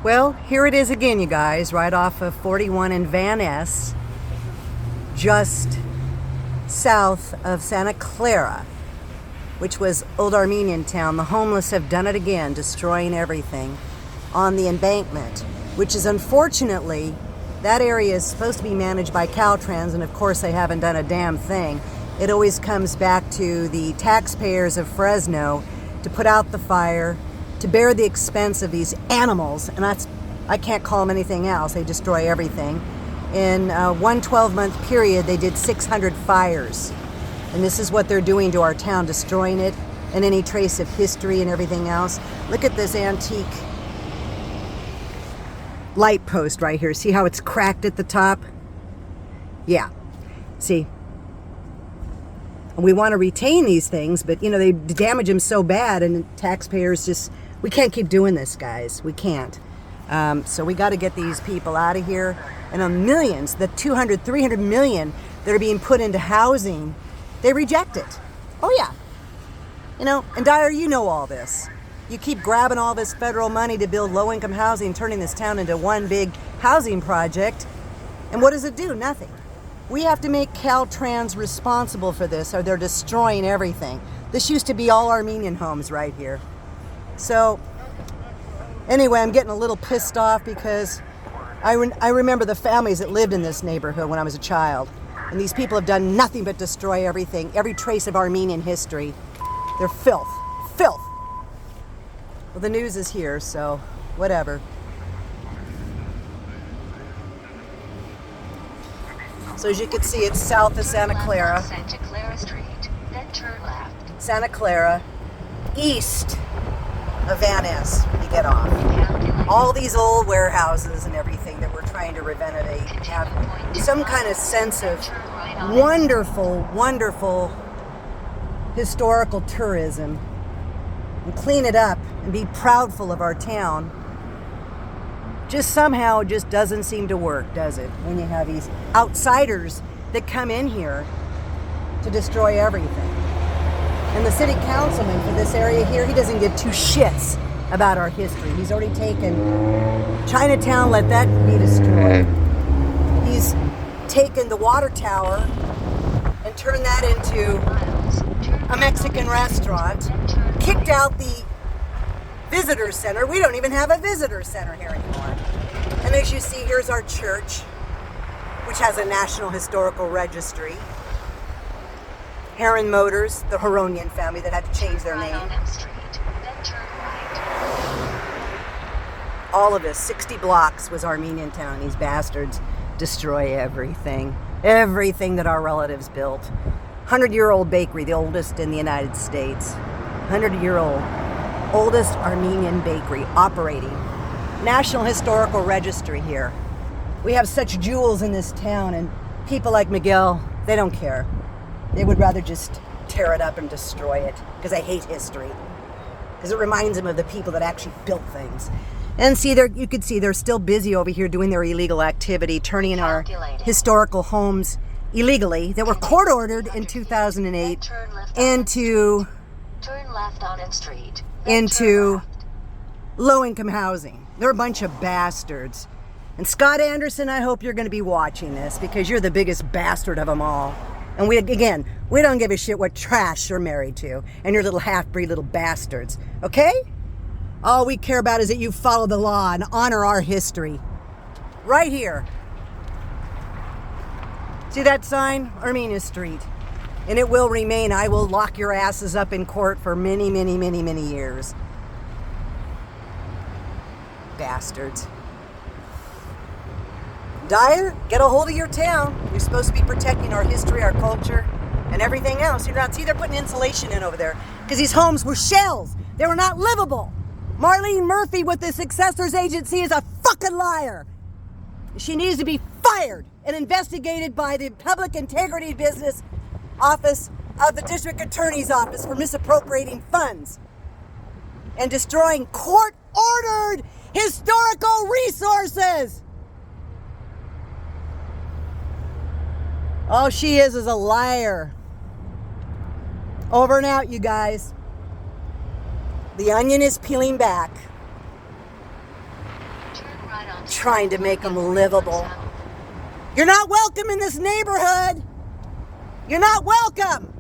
Well, here it is again, you guys, right off of 41 in Van Ness, just south of Santa Clara, which was old Armenian town. The homeless have done it again, destroying everything on the embankment, which is unfortunately, that area is supposed to be managed by Caltrans, and of course they haven't done a damn thing. It always comes back to the taxpayers of Fresno to put out the fire, to bear the expense of these animals, and I can't call them anything else. They destroy everything. In one 12-month period, they did 600 fires. And this is what they're doing to our town, destroying it and any trace of history and everything else. Look at this antique light post right here. See how it's cracked at the top? Yeah. See? We want to retain these things, but you know, they damage them so bad, and taxpayers just, we can't keep doing this, guys. We can't. So we got to get these people out of here. And the millions, the 200, 300 million that are being put into housing, they reject it. Oh yeah. You know, and Dyer, you know all this. You keep grabbing all this federal money to build low-income housing, turning this town into one big housing project. And what does it do? Nothing. We have to make Caltrans responsible for this, or they're destroying everything. This used to be all Armenian homes right here. So, anyway, I'm getting a little pissed off because I remember the families that lived in this neighborhood when I was a child. And these people have done nothing but destroy everything, every trace of Armenian history. They're filth. Filth! Well, the news is here, so whatever. So as you can see, it's south of Santa Clara. Santa Clara Street, then turn left. Santa Clara, east of Van Ness when you get off. All these old warehouses and everything that we're trying to renovate have some kind of sense of wonderful, wonderful historical tourism, and clean it up and be proudful of our town. Just somehow it just doesn't seem to work, does it? When you have these outsiders that come in here to destroy everything. And the city councilman for this area here, he doesn't give two shits about our history. He's already taken Chinatown, let that be destroyed. He's taken the water tower and turned that into a Mexican restaurant, kicked out the visitor center. We don't even have a visitor center here anymore. And as you see, here's our church, which has a National Historical Registry. Heron Motors, the Heronian family that had to change their name. All of this, 60 blocks was Armenian town. These bastards destroy everything. Everything that our relatives built. 100-year-old bakery, the oldest in the United States. 100-year-old. Oldest Armenian bakery operating. National Historical Registry here. We have such jewels in this town, and people like Miguel, they don't care. They would rather just tear it up and destroy it, because I hate history. Because it reminds them of the people that actually built things. And see, you could see they're still busy over here doing their illegal activity, turning our historical homes illegally that were court-ordered in 2008 into low-income housing. They're a bunch of bastards. And Scott Anderson, I hope you're going to be watching this, because you're the biggest bastard of them all. And we don't give a shit what trash you're married to, and your little half-breed little bastards. Okay? All we care about is that you follow the law and honor our history. Right here. See that sign? Armenia Street. And it will remain. I will lock your asses up in court for many, many, many, many years. Bastards. Dyer, get a hold of your town. You're supposed to be protecting our history, our culture, and everything else. You're not. See, they're putting insulation in over there because these homes were shells. They were not livable. Marlene Murphy with the Successors Agency is a fucking liar. She needs to be fired and investigated by the Public Integrity Business Office of the District Attorney's Office for misappropriating funds and destroying court-ordered historical resources. All she is a liar. Over and out, you guys. The onion is peeling back. right on trying to make them livable. You're not welcome in this neighborhood. You're not welcome.